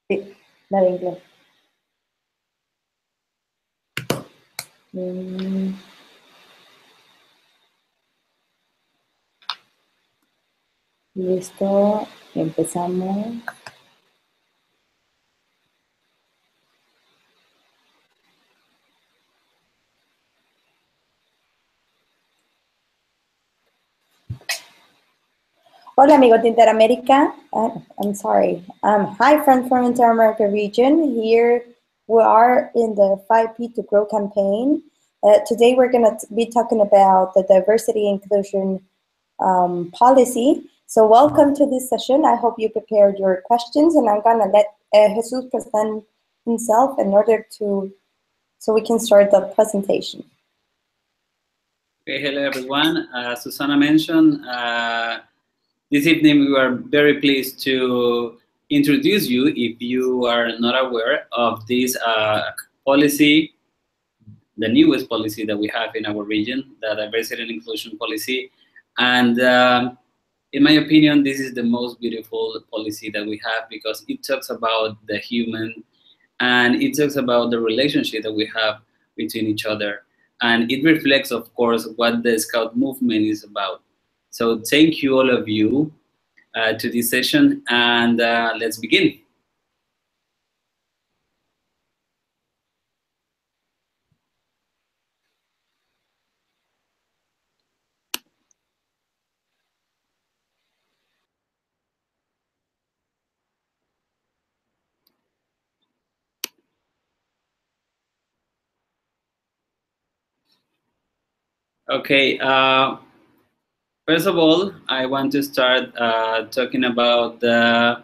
Sí, la de inglés. Listo, empezamos. Hola amigos de Interamérica. I'm sorry. Hi friends from Interamerica region. Here we are in the 5P to Grow campaign. Today we're going to be talking about the diversity inclusion policy. So welcome to this session. I hope you prepared your questions, and I'm going to let Jesus present himself in order to, so we can start the presentation. Okay, hello everyone. Susana mentioned, this evening we are very pleased to introduce you, if you are not aware of this policy, the newest policy that we have in our region, the diversity and inclusion policy. And in my opinion, this is the most beautiful policy that we have, because it talks about the human, and it talks about the relationship that we have between each other. And it reflects, of course, what the Scout movement is about. So thank you, all of you, to this session, and let's begin. Okay, first of all, I want to start talking about the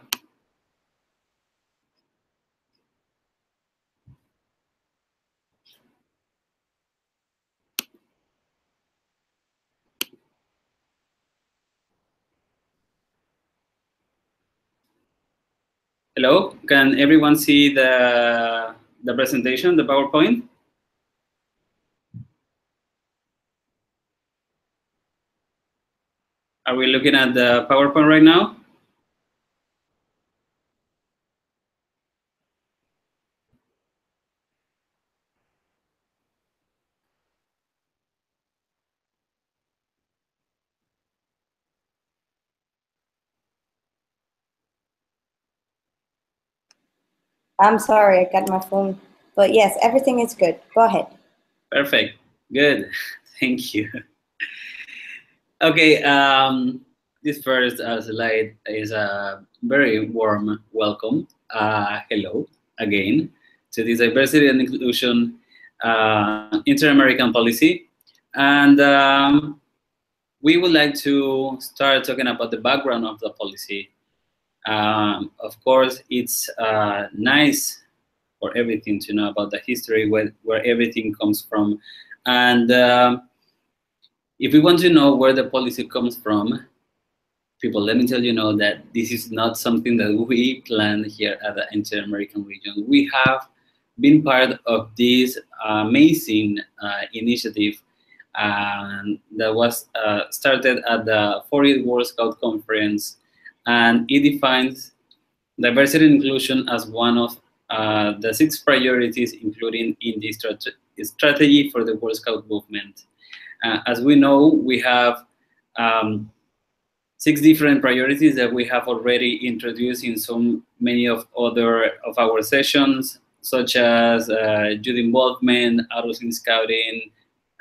hello, can everyone see the presentation, the PowerPoint? Are we looking at the PowerPoint right now? I'm sorry, I got my phone. But yes, everything is good. Go ahead. Perfect. Good. Thank you. Okay, this first slide is a very warm welcome. Hello again to this diversity and inclusion Interamerican policy. And we would like to start talking about the background of the policy. Of course, it's nice for everything to know about the history, where everything comes from. And if we want to know where the policy comes from, people, let me tell you know that this is not something that we planned here at the Inter-American region. We have been part of this amazing initiative that was started at the 40th World Scout Conference, and it defines diversity and inclusion as one of the 6 priorities, including in the strategy for the World Scout movement. As we know, we have 6 different priorities that we have already introduced in so many of our sessions, such as youth involvement, adults in scouting,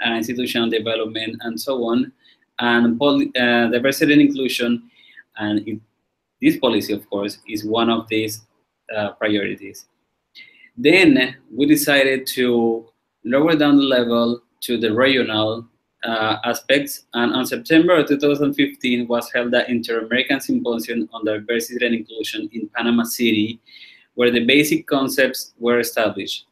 institutional development, and so on. And diversity and inclusion, and this policy, of course, is one of these priorities. Then we decided to lower down the level to the regional aspects, and on September 2015 was held the Inter-American Symposium on Diversity and Inclusion in Panama City, where the basic concepts were established.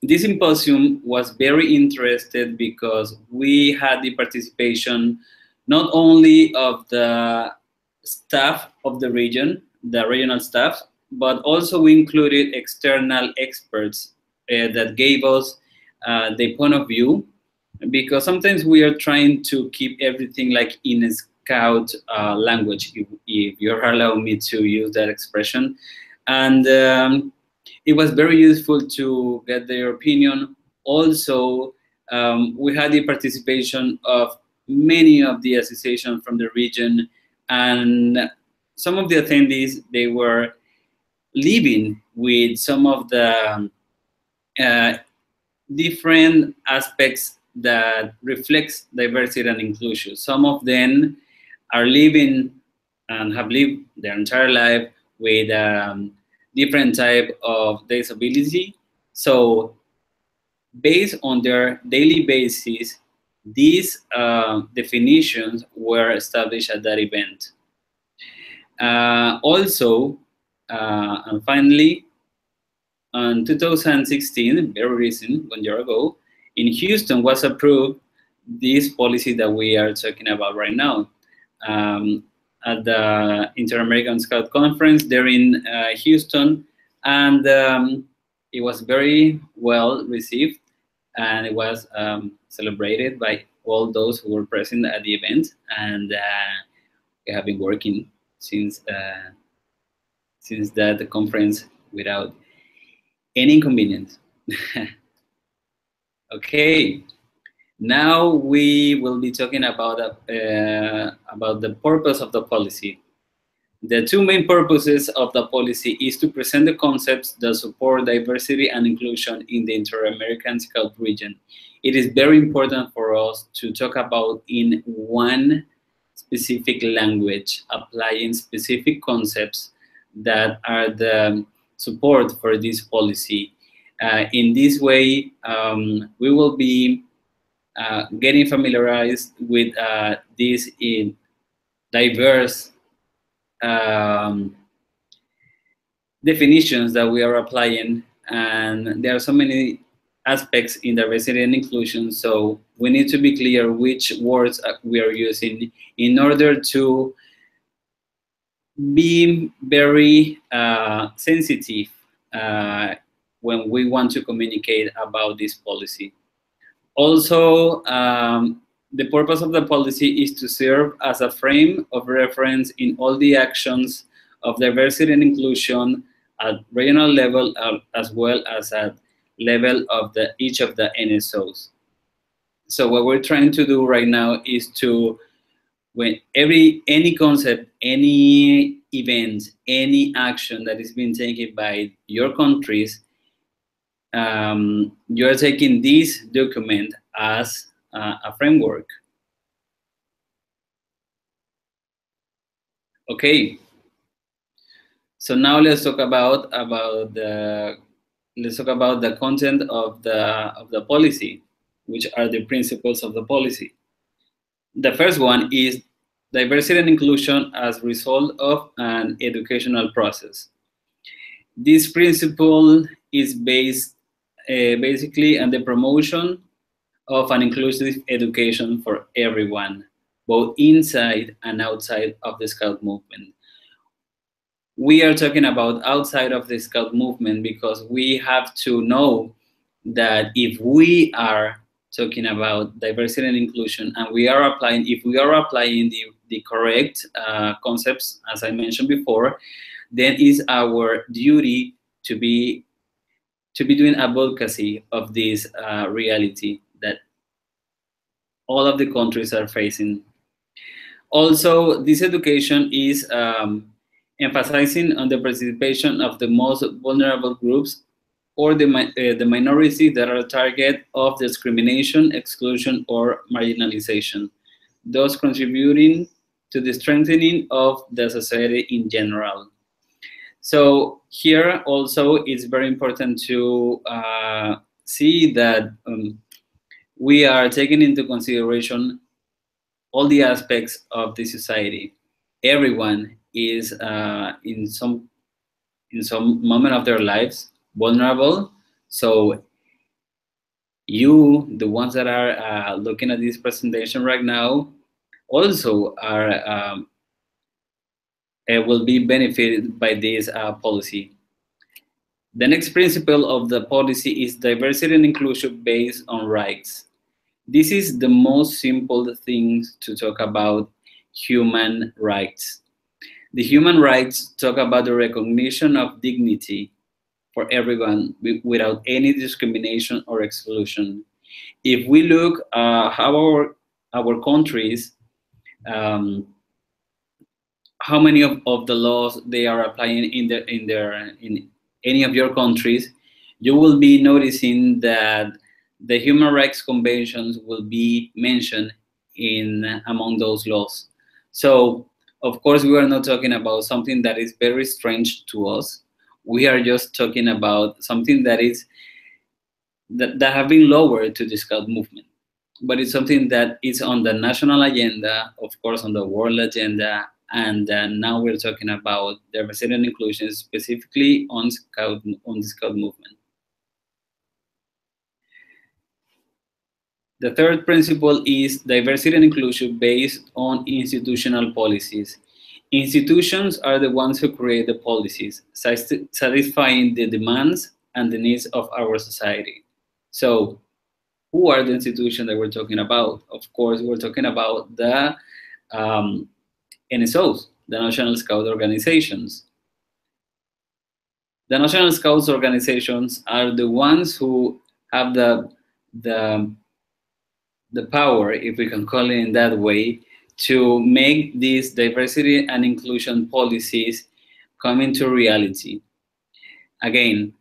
This symposium was very interesting because we had the participation not only of the staff of the region, the regional staff, but also we included external experts that gave us their point of view, because sometimes we are trying to keep everything like in a scout language, if you're allowing me to use that expression. And it was very useful to get their opinion. Also, we had the participation of many of the associations from the region, and some of the attendees, they were living with some of the uh, different aspects that reflects diversity and inclusion. Some of them are living and have lived their entire life with different type of disability. So based on their daily basis, these definitions were established at that event. Also, and finally, in 2016, very recent, 1 year ago, in Houston was approved this policy that we are talking about right now. At the Interamerican Scout Conference there in Houston, and it was very well received, and it was celebrated by all those who were present at the event, and we have been working since that conference without any inconvenience. Okay, now we will be talking about the purpose of the policy. The two main purposes of the policy is to present the concepts that support diversity and inclusion in the Inter-American Scout region. It is very important for us to talk about in one specific language, applying specific concepts that are the support for this policy. In this way, we will be getting familiarized with these diverse definitions that we are applying, and there are so many aspects in diversity and inclusion, so we need to be clear which words we are using in order to be very sensitive when we want to communicate about this policy. Also, the purpose of the policy is to serve as a frame of reference in all the actions of diversity and inclusion at regional level, as well as at level of each of the NSOs. So what we're trying to do right now is to, when any concept, any event, any action that is being taken by your countries, you're taking this document as a framework. Okay. So now let's talk about the content of the policy, which are the principles of the policy. The first one is diversity and inclusion as a result of an educational process. This principle is based basically on the promotion of an inclusive education for everyone, both inside and outside of the Scout movement. We are talking about outside of the Scout movement because we have to know that if we are talking about diversity and inclusion, and if we are applying the correct concepts, as I mentioned before, then it's our duty to be doing advocacy of this reality that all of the countries are facing. Also, this education is emphasizing on the participation of the most vulnerable groups or the minorities that are a target of discrimination, exclusion, or marginalization, thus contributing to the strengthening of the society in general. So here also it's very important to see that we are taking into consideration all the aspects of the society. Everyone is in some moment of their lives vulnerable. So you, the ones that are looking at this presentation right now, also are will be benefited by this policy. The next principle of the policy is diversity and inclusion based on rights. This is the most simple thing to talk about human rights. The human rights talk about the recognition of dignity for everyone without any discrimination or exclusion. If we look how our countries, how many of the laws they are applying in any of your countries, you will be noticing that the human rights conventions will be mentioned in among those laws. So of course we are not talking about something that is very strange to us. We are just talking about something that is that have been lowered to the Scout movement, but it's something that is on the national agenda, of course, on the world agenda, and now we're talking about diversity and inclusion specifically on the Scout movement. The third principle is diversity and inclusion based on institutional policies. Institutions are the ones who create the policies, satisfying the demands and the needs of our society. So, who are the institutions that we're talking about? Of course, we're talking about the NSOs, the National Scout Organizations. The National Scouts organizations are the ones who have the power, if we can call it in that way, to make these diversity and inclusion policies come into reality. Again,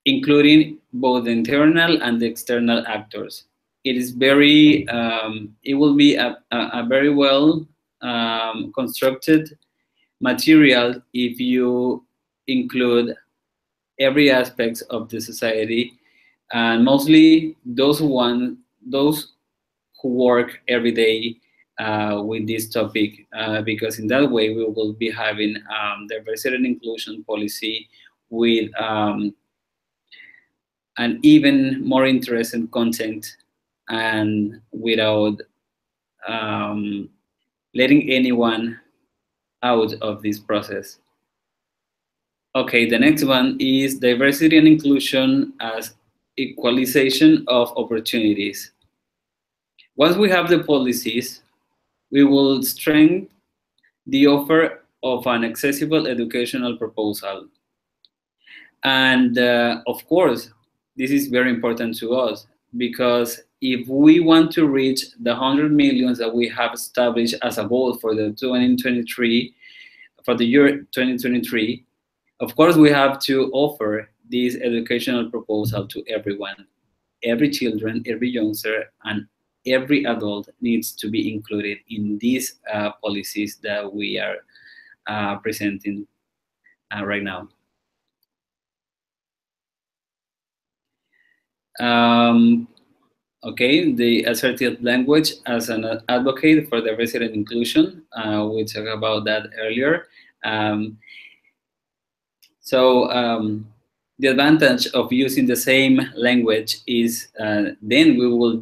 including both the internal and the external actors. It is very, it will be a very well constructed material if you include every aspect of the society, and mostly those who work every day with this topic, because in that way we will be having diversity and inclusion policy with an even more interesting content and without letting anyone out of this process. Okay, the next one is diversity and inclusion as equalization of opportunities. Once we have the policies, we will strengthen the offer of an accessible educational proposal. And of course, this is very important to us, because if we want to reach the 100 million that we have established as a goal for the 2023, for the year 2023, of course we have to offer this educational proposal to everyone. Every children, every youngster, and every adult needs to be included in these policies that we are presenting right now. Okay, the assertive language as an advocate for diversity and inclusion. We talked about that earlier. The advantage of using the same language is then we will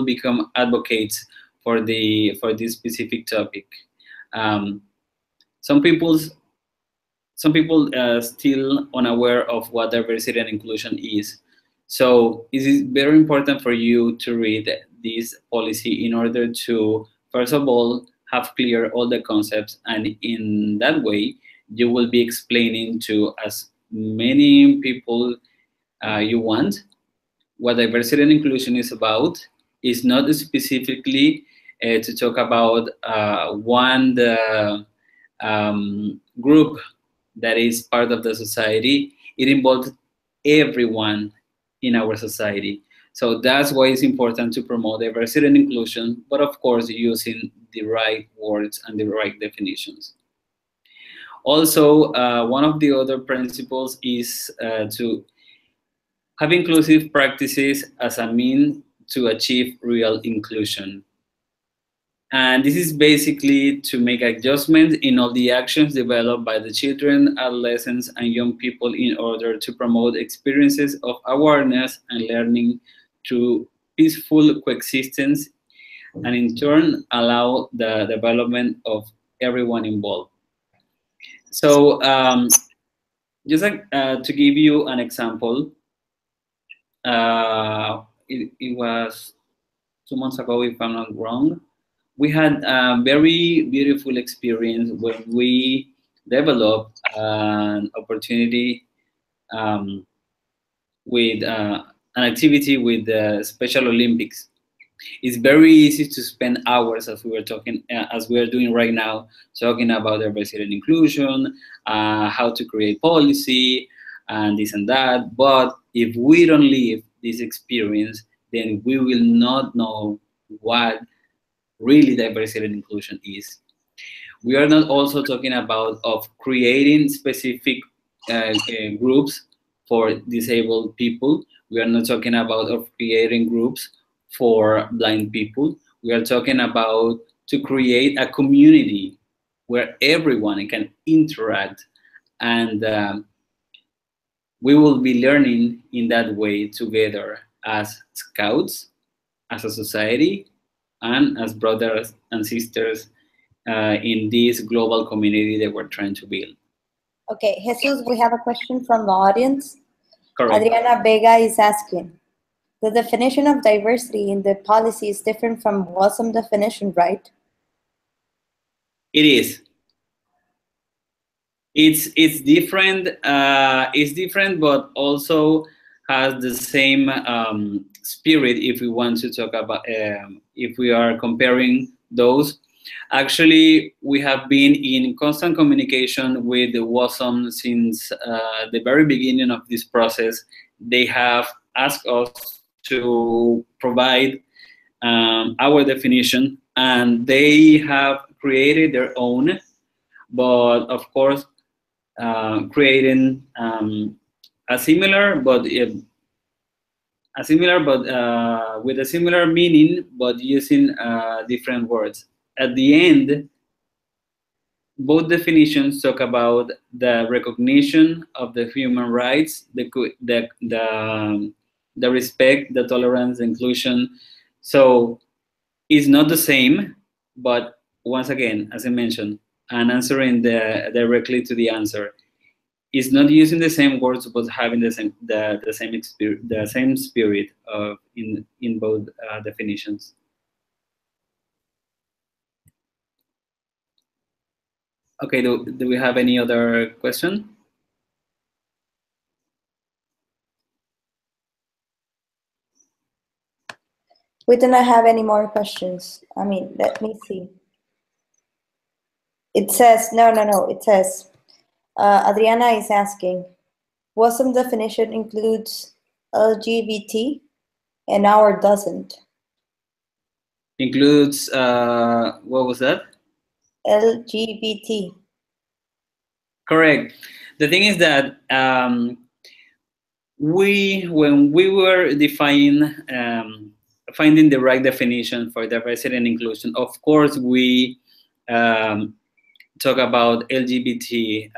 become advocates for this specific topic. Some people still unaware of what diversity and inclusion is. So it is very important for you to read this policy in order to, first of all, have clear all the concepts, and in that way, you will be explaining to as many people you want what diversity and inclusion is about. Is not specifically to talk about one group that is part of the society. It involves everyone in our society. So that's why it's important to promote diversity and inclusion, but of course using the right words and the right definitions. Also, one of the other principles is to have inclusive practices as a means to achieve real inclusion. And this is basically to make adjustments in all the actions developed by the children, adolescents, and young people in order to promote experiences of awareness and learning through peaceful coexistence and in turn allow the development of everyone involved. So just like to give you an example, it was 2 months ago, if I'm not wrong, we had a very beautiful experience when we developed an opportunity um, with an activity with the Special Olympics. It's very easy to spend hours, as we were talking, as we are doing right now, talking about diversity and inclusion, how to create policy, and this and that. But if we don't live this experience, then we will not know what really diversity and inclusion is. We are not also talking about of creating specific groups for disabled people. We are not talking about of creating groups for blind people. We are talking about to create a community where everyone can interact, and we will be learning in that way together as scouts, as a society, and as brothers and sisters in this global community that we're trying to build. Okay, Jesus, we have a question from the audience. Correct. Adriana Vega is asking, the definition of diversity in the policy is different from WASM definition, right? It is. It's different. It's different, but also has the same spirit. If we want to talk about, if we are comparing those, actually, we have been in constant communication with the WASM since the very beginning of this process. They have asked us to provide our definition, and they have created their own, but of course, creating a similar but with a similar meaning, but using different words. At the end, both definitions talk about the recognition of the human rights, the respect, the tolerance, the inclusion. So it's not the same, but once again, as I mentioned, and answering directly to the answer, it's not using the same words, but having the same spirit of in both definitions. Okay, do we have any other question? We do not have any more questions. I mean, let me see. It says, no, it says, Adriana is asking, WASM definition includes LGBT and our doesn't. Includes, what was that? LGBT. Correct. The thing is that when we were defining, finding the right definition for diversity and inclusion, of course, we talk about LGBT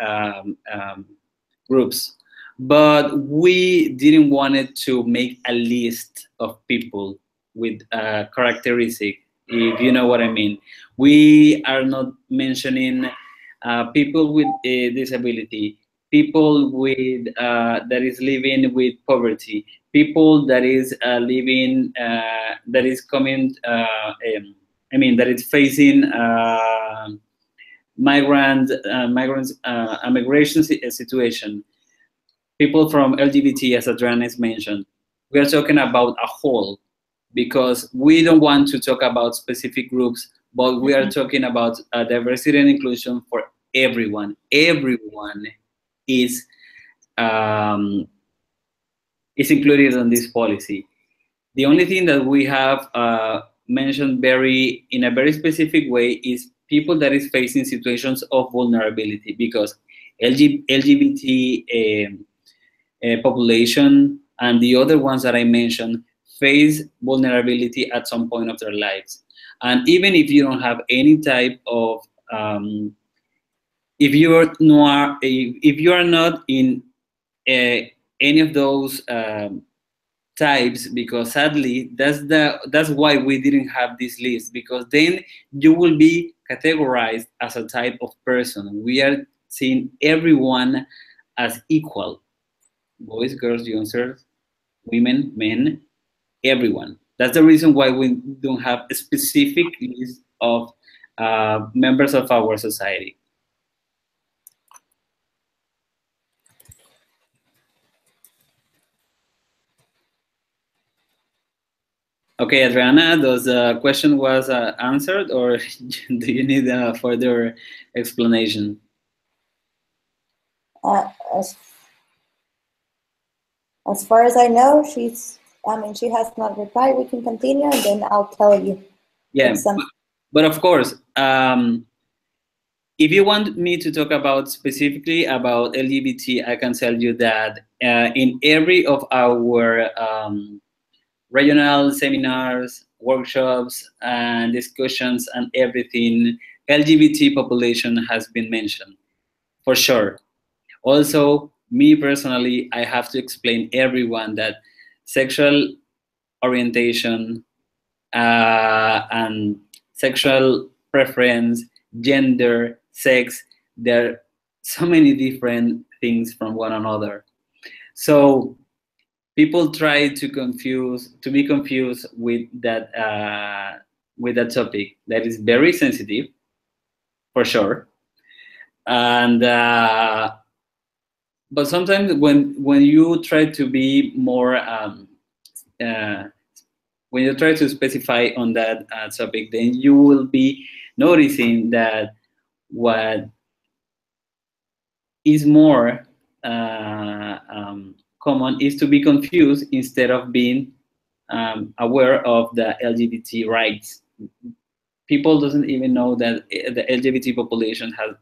groups, but we didn't want it to make a list of people with characteristic, if you know what I mean. We are not mentioning people with a disability, people with that is living with poverty, people that is living that is coming. I mean, that is facing migrants, immigration situation. People from LGBT, as Adriana has mentioned. We are talking about a whole, because we don't want to talk about specific groups, but we are talking about diversity and inclusion for everyone. Everyone is included in this policy. The only thing that we have mentioned in a very specific way is people that is facing situations of vulnerability, because LGBT population and the other ones that I mentioned face vulnerability at some point of their lives. And even if you don't have any type of, if you are not in any of those types, because sadly that's why we didn't have this list, because then you will be categorized as a type of person. We are seeing everyone as equal: boys, girls, youngsters, women, men, everyone. That's the reason why we don't have a specific list of members of our society. Okay, Adriana, does the question was answered, or do you need a further explanation? As far as I know, she has not replied. We can continue, and then I'll tell you. Yeah, but of course, if you want me to talk about specifically about LGBT, I can tell you that in every of our regional seminars, workshops, and discussions and everything, LGBT population has been mentioned, for sure. Also, me personally, I have to explain everyone that sexual orientation and sexual preference, gender, sex, there are so many different things from one another. So people try to be confused with that topic that is very sensitive, for sure. And but sometimes when you try to be more when you try to specify on that topic, then you will be noticing that what is more common is to be confused instead of being aware of the LGBT rights. People doesn't even know that the LGBT population has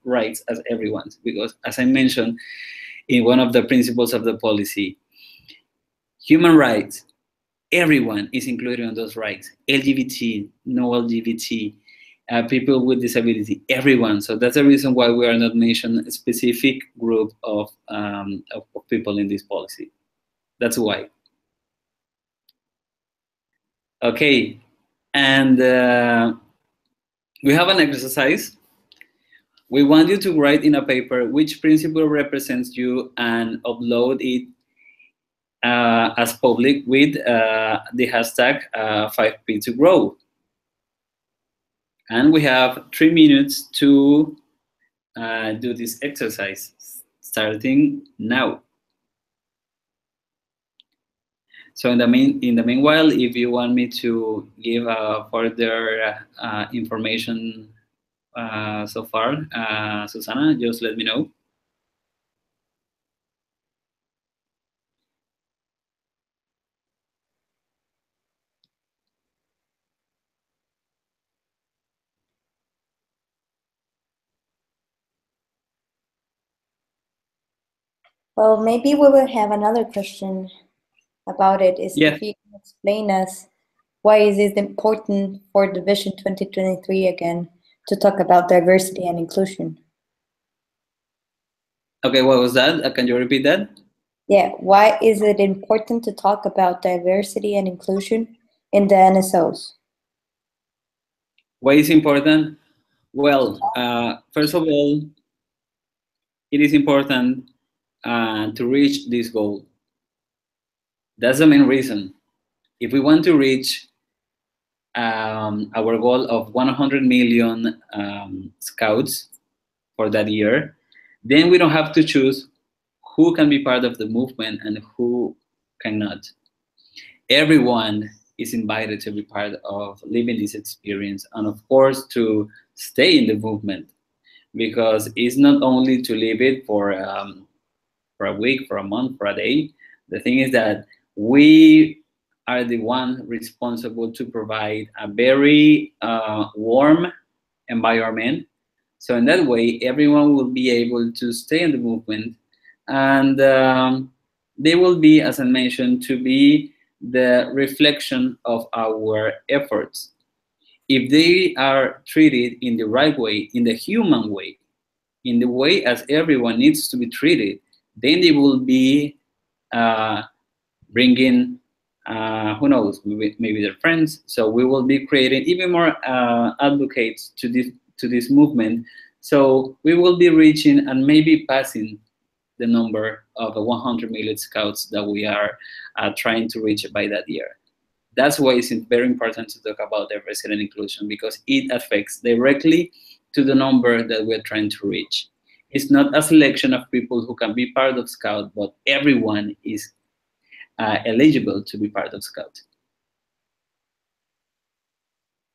rights as everyone, because as I mentioned in one of the principles of the policy, human rights, everyone is included on those rights. LGBT, no LGBT, people with disability, everyone. So that's the reason why we are not mentioning a specific group of people in this policy. That's why. Okay, and we have an exercise. We want you to write in a paper which principle represents you and upload it as public with the hashtag 5P to grow. And we have 3 minutes to do this exercise, starting now. So in the meanwhile, if you want me to give further information so far, Susana, just let me know. Well, maybe we will have another question about it. Yeah. If you can explain us why is it important for the Vision 2023 again to talk about diversity and inclusion? Okay, what was that? Can you repeat that? Yeah, why is it important to talk about diversity and inclusion in the NSOs? Why is important? Well, first of all, it is important to reach this goal. That's the main reason. If we want to reach our goal of 100 million scouts for that year, then we don't have to choose who can be part of the movement and who cannot. Everyone is invited to be part of living this experience, and of course to stay in the movement, because it's not only to live it for a week, for a month, for a day. The thing is that we are the ones responsible to provide a very warm environment. So in that way, everyone will be able to stay in the movement, and they will be, as I mentioned, to be the reflection of our efforts. If they are treated in the right way, in the human way, in the way as everyone needs to be treated, then they will be bringing, who knows, maybe their friends. So we will be creating even more advocates to this movement. So we will be reaching and maybe passing the number of 100 million scouts that we are trying to reach by that year. That's why it's very important to talk about diversity and inclusion, because it affects directly to the number that we're trying to reach. It's not a selection of people who can be part of Scout, but everyone is eligible to be part of Scout.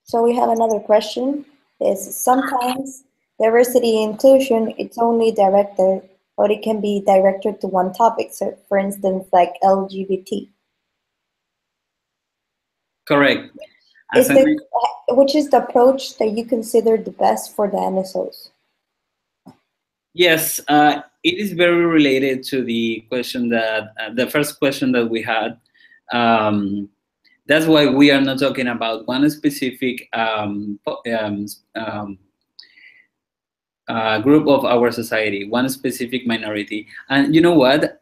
So we have another question. Is sometimes diversity and inclusion, it's only directed, or it can be directed to one topic. So for instance, like LGBT. Correct. Which is the approach that you consider the best for the NSOs? Yes, it is very related to the question that the first question that we had. That's why we are not talking about one specific group of our society, one specific minority. And you know what?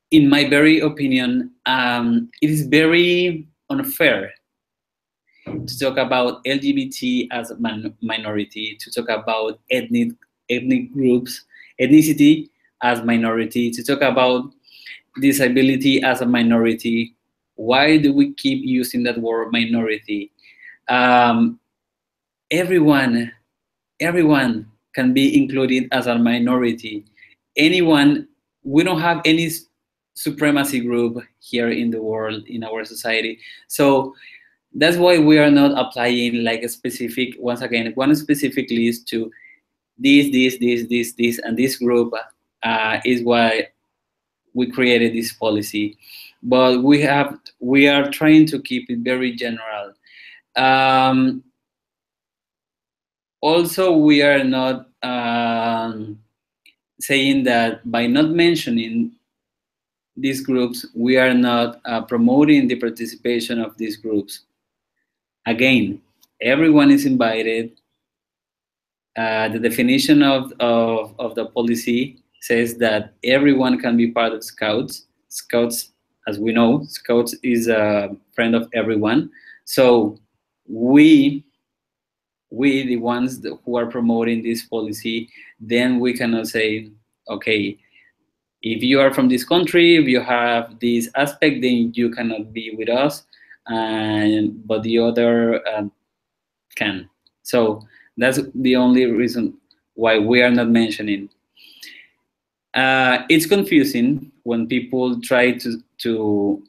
In my very opinion, it is very unfair to talk about LGBT as a minority, to talk about ethnic groups, ethnicity as minority, to talk about disability as a minority. Why do we keep using that word minority? Everyone can be included as a minority. Anyone, we don't have any supremacy group here in the world, in our society. So that's why we are not applying like a specific, once again, one specific list to this, and this group is why we created this policy. But we are trying to keep it very general. Also, we are not saying that by not mentioning these groups, we are not promoting the participation of these groups. Again, everyone is invited. The definition of the policy says that everyone can be part of Scouts. Scouts, as we know, Scouts is a friend of everyone. So we the ones who are promoting this policy, then we cannot say, okay, if you are from this country, if you have this aspect, then you cannot be with us, but the other can. So that's the only reason why we are not mentioning. It's confusing when people try to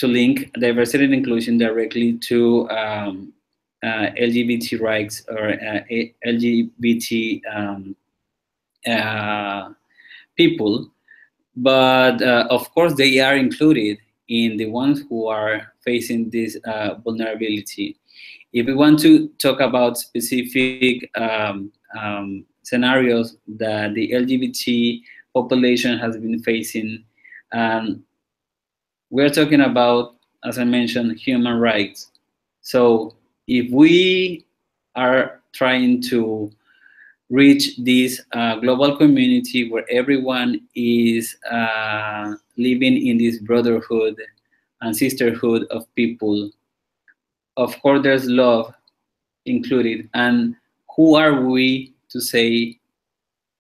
link diversity and inclusion directly to LGBT rights or LGBT people, but of course they are included in the ones who are facing this vulnerability. If we want to talk about specific scenarios that the LGBT population has been facing, we're talking about, as I mentioned, human rights. So if we are trying to reach this global community where everyone is living in this brotherhood and sisterhood of people, of course there's love included. And who are we to say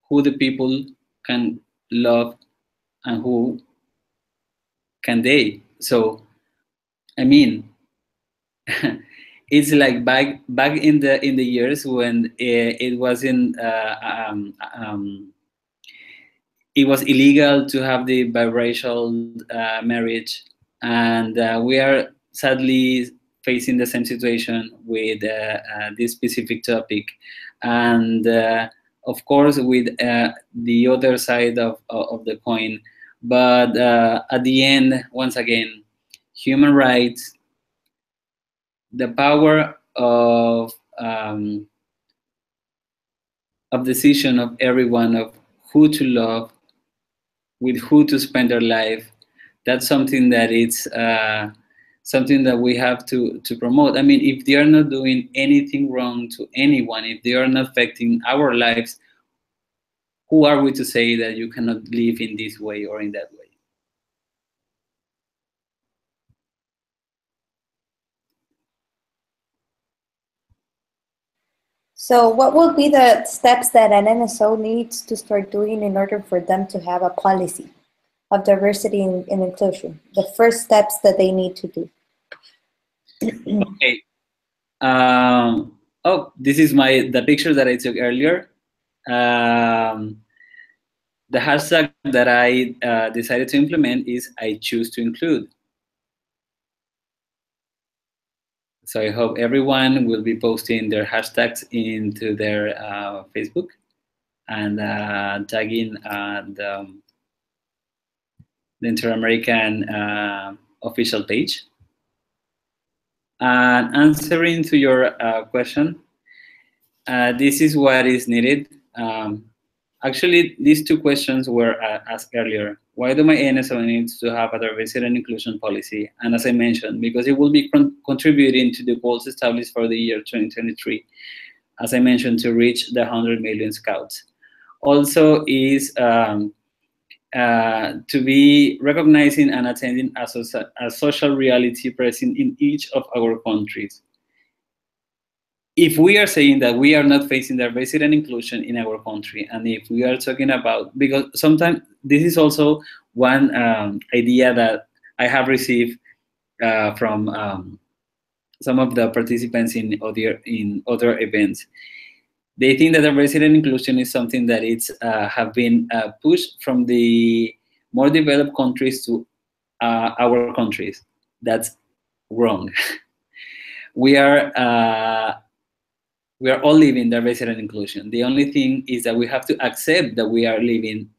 who the people can love and who can they? So I mean, it's like back in the years when it wasn't it was illegal to have the biracial marriage, and we are sadly facing the same situation with this specific topic, and of course with the other side of the coin. But at the end, once again, human rights, the power of decision of everyone of who to love, with who to spend their life. That's something that it's something that we have to promote. I mean, if they are not doing anything wrong to anyone, if they are not affecting our lives, who are we to say that you cannot live in this way or in that way? So what will be the steps that an NSO needs to start doing in order for them to have a policy of diversity and inclusion? The first steps that they need to do. Okay. Oh, this is the picture that I took earlier. The hashtag that I decided to implement is I choose to include. So I hope everyone will be posting their hashtags into their Facebook and tagging the Interamerican official page. And answering to your question, this is what is needed. Actually, these two questions were asked earlier. Why do my NSO needs to have a diversity and inclusion policy? And as I mentioned, because it will be contributing to the goals established for the year 2023, as I mentioned, to reach the 100 million scouts. Also is to be recognizing and attending a social reality present in each of our countries. If we are saying that we are not facing diversity and inclusion in our country, and if we are talking about, because sometimes this is also one idea that I have received from some of the participants in other events. They think that diversity and inclusion is something that it's have been pushed from the more developed countries to our countries. That's wrong. We are all living diversity and inclusion. The only thing is that we have to accept that we are living,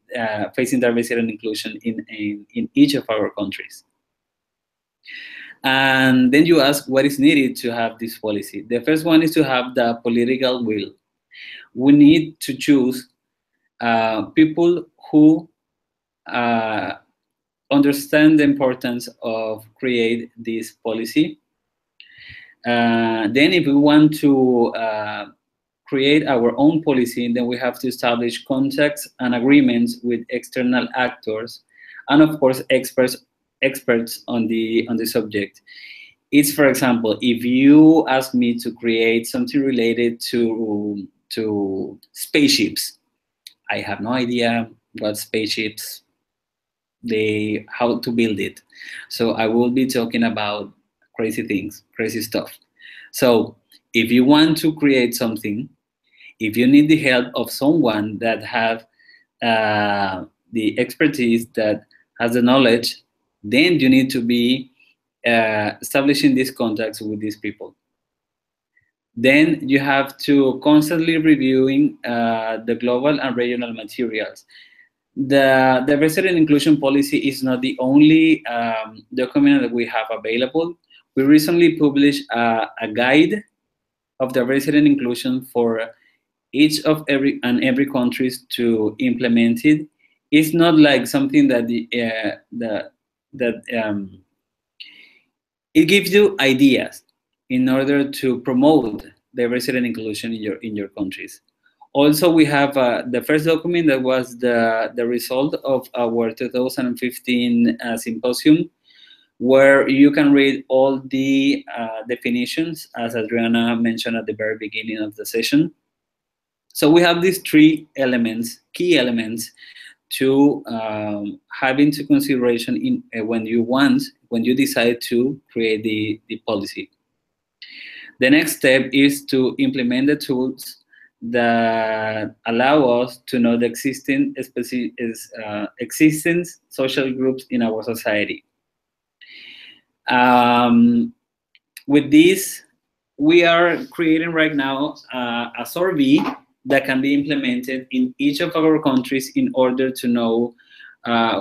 facing diversity and inclusion in each of our countries. And then you ask what is needed to have this policy. The first one is to have the political will. We need to choose people who understand the importance of create this policy. Then if we want to create our own policy, then we have to establish contacts and agreements with external actors, and of course experts on the subject. It's, for example, if you ask me to create something related to spaceships, I have no idea what spaceships, how to build it. So I will be talking about crazy things, crazy stuff. So if you want to create something, if you need the help of someone that have the expertise, that has the knowledge, then you need to be establishing these contacts with these people. Then you have to constantly reviewing the global and regional materials. The diversity and inclusion policy is not the only document that we have available. We recently published a guide of diversity and inclusion for each of every countries to implement it. It's not like something that it gives you ideas in order to promote diversity and inclusion in your countries. Also, we have the first document that was the result of our 2015 symposium, where you can read all the definitions, as Adriana mentioned at the very beginning of the session. So we have these three elements, key elements, to have into consideration when you decide to create the policy. The next step is to implement the tools that allow us to know the existing social groups in our society. With this, we are creating right now a survey that can be implemented in each of our countries in order to know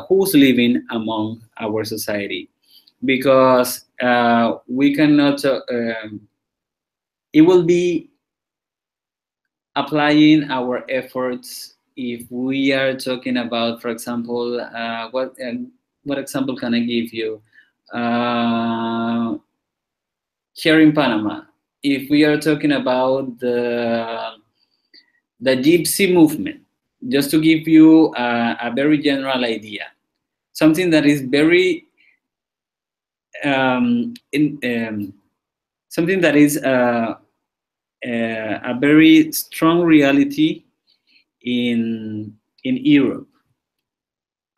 who's living among our society. Because we cannot, it will be applying our efforts if we are talking about, for example, what example can I give you? Here in Panama, if we are talking about the gypsy movement, just to give you a very general idea, something that is very something that is a very strong reality in Europe,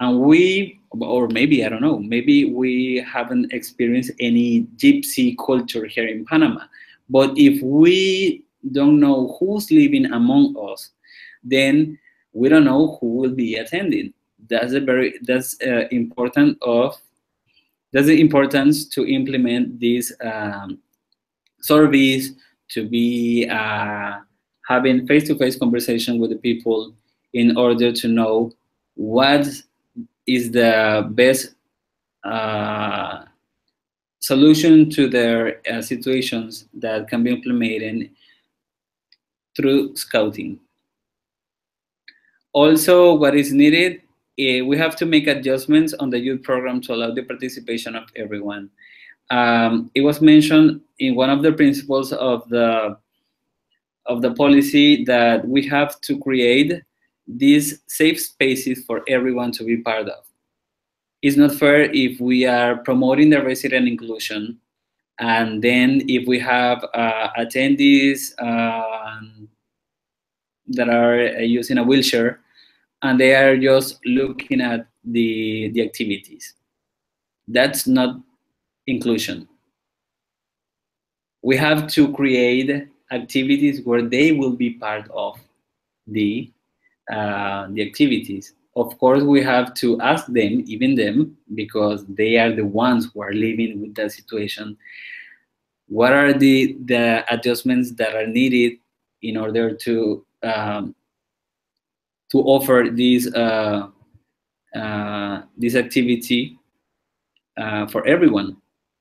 and we, or maybe I don't know, maybe we haven't experienced any gypsy culture here in Panama. But if we don't know who's living among us, then we don't know who will be attending. That's important of that's the importance to implement this surveys, to be having face-to-face conversation with the people in order to know what is the best solution to their situations that can be implemented through scouting. Also, what is needed, we have to make adjustments on the youth program to allow the participation of everyone. It was mentioned in one of the principles of the policy that we have to create these safe spaces for everyone to be part of. It's not fair if we are promoting the resident inclusion, and then if we have attendees that are using a wheelchair, and they are just looking at the activities. That's not inclusion. We have to create activities where they will be part of the activities. Of course, we have to ask them, even them, because they are the ones who are living with that situation. What are the adjustments that are needed in order to offer this activity for everyone?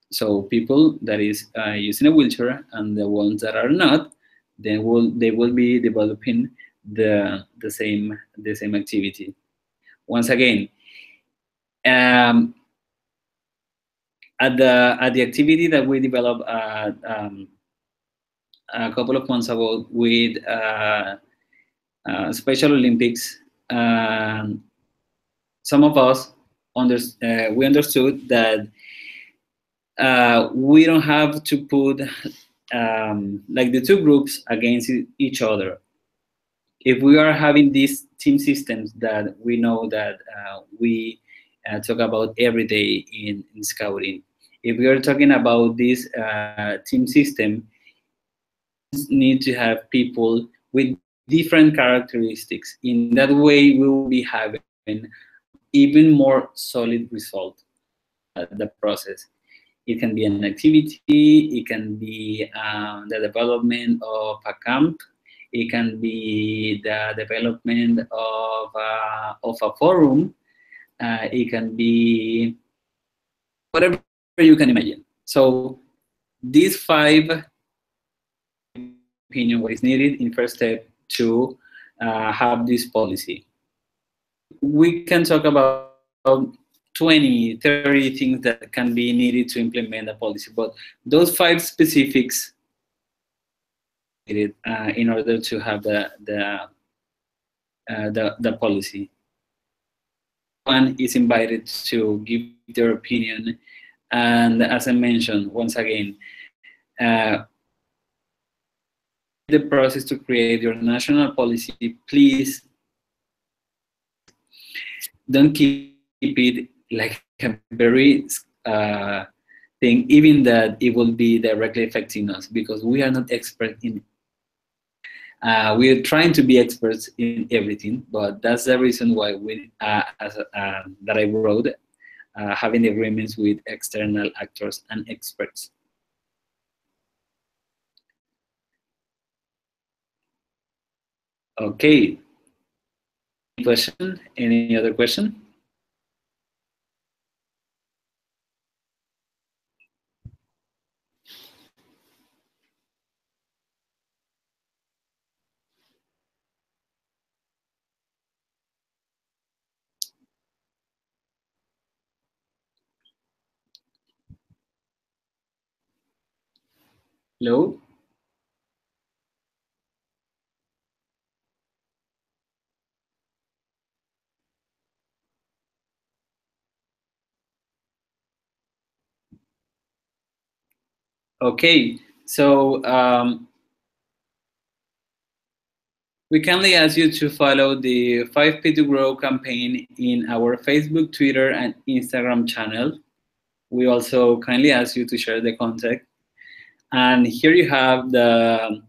So people that is using a wheelchair and the ones that are not, they will be developing the same activity. Once again, at the activity that we developed a couple of months ago with Special Olympics, some of us we understood that we don't have to put like the two groups against each other. If we are having these team systems that we know that we talk about every day in scouting, if we are talking about this team system, need to have people with different characteristics. In that way, we will be having even more solid result the process. It can be an activity, it can be the development of a camp, it can be the development of a forum, it can be whatever you can imagine. So these five, opinion, what is needed in first step to have this policy. We can talk about 20, 30 things that can be needed to implement a policy, but those five specifics needed in order to have the policy. One is invited to give their opinion, and as I mentioned, once again, the process to create your national policy, please don't keep it like a very thing, even that it will be directly affecting us, because we are not experts in we are trying to be experts in everything, but that's the reason why we that I wrote having agreements with external actors and experts. Okay. Question? Any other question? Hello? Okay, so We kindly ask you to follow the 5P to Grow campaign in our Facebook, Twitter, and Instagram channel. We also kindly ask you to share the content. And here you have the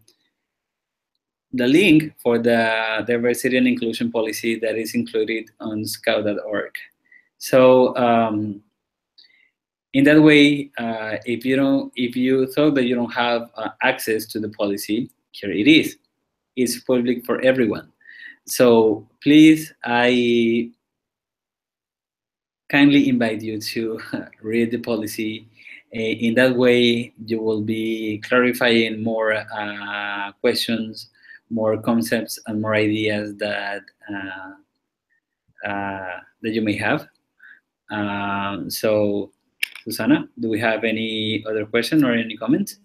link for the diversity and inclusion policy that is included on scout.org. So in that way, if you thought that you don't have access to the policy, here it is. It's public for everyone. So please, I kindly invite you to read the policy. In that way, you will be clarifying more questions, more concepts, and more ideas that that you may have. So, Susana, do we have any other question or any comment?